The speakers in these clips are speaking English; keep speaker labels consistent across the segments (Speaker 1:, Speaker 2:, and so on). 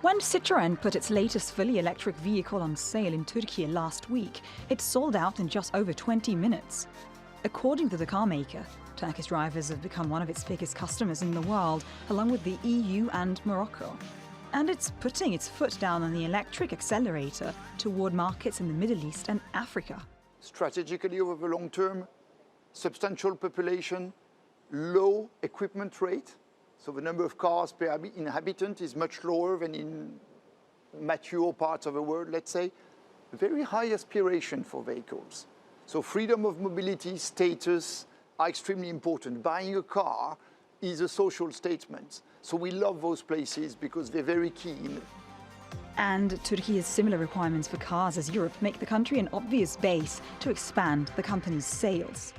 Speaker 1: When Citroen put its latest fully electric vehicle on sale in Turkey last week, it sold out in just over 20 minutes. According to the carmaker, Turkish drivers have become one of its biggest customers in the world, along with the EU and Morocco. And it's putting its foot down on the electric accelerator toward markets in the Middle East and Africa.
Speaker 2: Strategically over the long term, substantial population, low equipment rate. So the number of cars per inhabitant is much lower than in mature parts of the world, let's say. Very high aspiration for vehicles. So freedom of mobility, status are extremely important. Buying a car is a social statement. So we love those places because they're very keen.
Speaker 1: And Turkey's similar requirements for cars as Europe make the country an obvious base to expand the company's sales.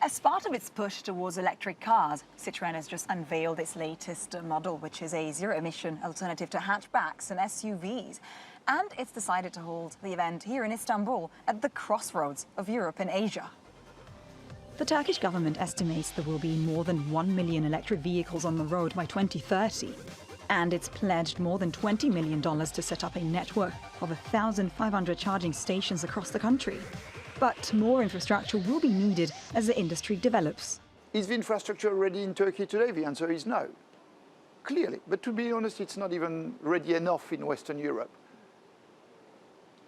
Speaker 3: As part of its push towards electric cars, Citroen has just unveiled its latest model, which is a zero-emission alternative to hatchbacks and SUVs. And it's decided to hold the event here in Istanbul, at the crossroads of Europe and Asia.
Speaker 1: The Turkish government estimates there will be more than 1 million electric vehicles on the road by 2030. And it's pledged more than $20 million to set up a network of 1,500 charging stations across the country. But more infrastructure will be needed as the industry develops.
Speaker 2: Is the infrastructure ready in Turkey today? The answer is no, clearly. But to be honest, it's not even ready enough in Western Europe.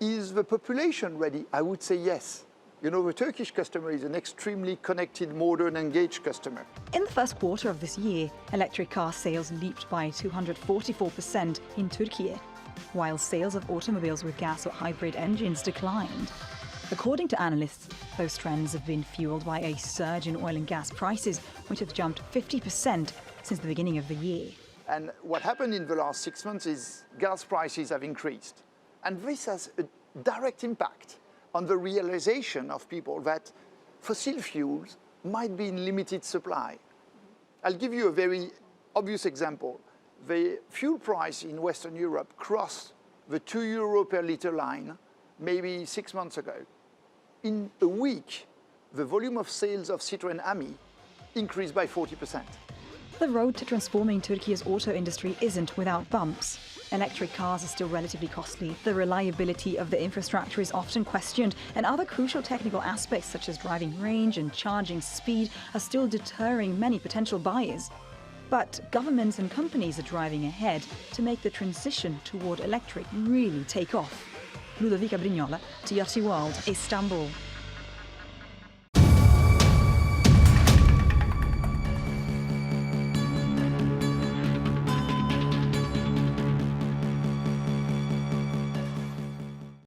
Speaker 2: Is the population ready? I would say yes. You know, the Turkish customer is an extremely connected, modern, engaged customer.
Speaker 1: In the first quarter of this year, electric car sales leaped by 244% in Turkey, while sales of automobiles with gas or hybrid engines declined. According to analysts, those trends have been fueled by a surge in oil and gas prices, which have jumped 50% since the beginning of the year.
Speaker 2: And what happened in the last 6 months is gas prices have increased. And this has a direct impact on the realization of people that fossil fuels might be in limited supply. I'll give you a very obvious example. The fuel price in Western Europe crossed the €2 per litre line maybe 6 months ago. In a week, the volume of sales of Citroen Ami increased by 40%.
Speaker 1: The road to transforming Turkey's auto industry isn't without bumps. Electric cars are still relatively costly, the reliability of the infrastructure is often questioned, and other crucial technical aspects such as driving range and charging speed are still deterring many potential buyers. But governments and companies are driving ahead to make the transition toward electric really take off. Ludovica, Brignola, TRT World, Istanbul.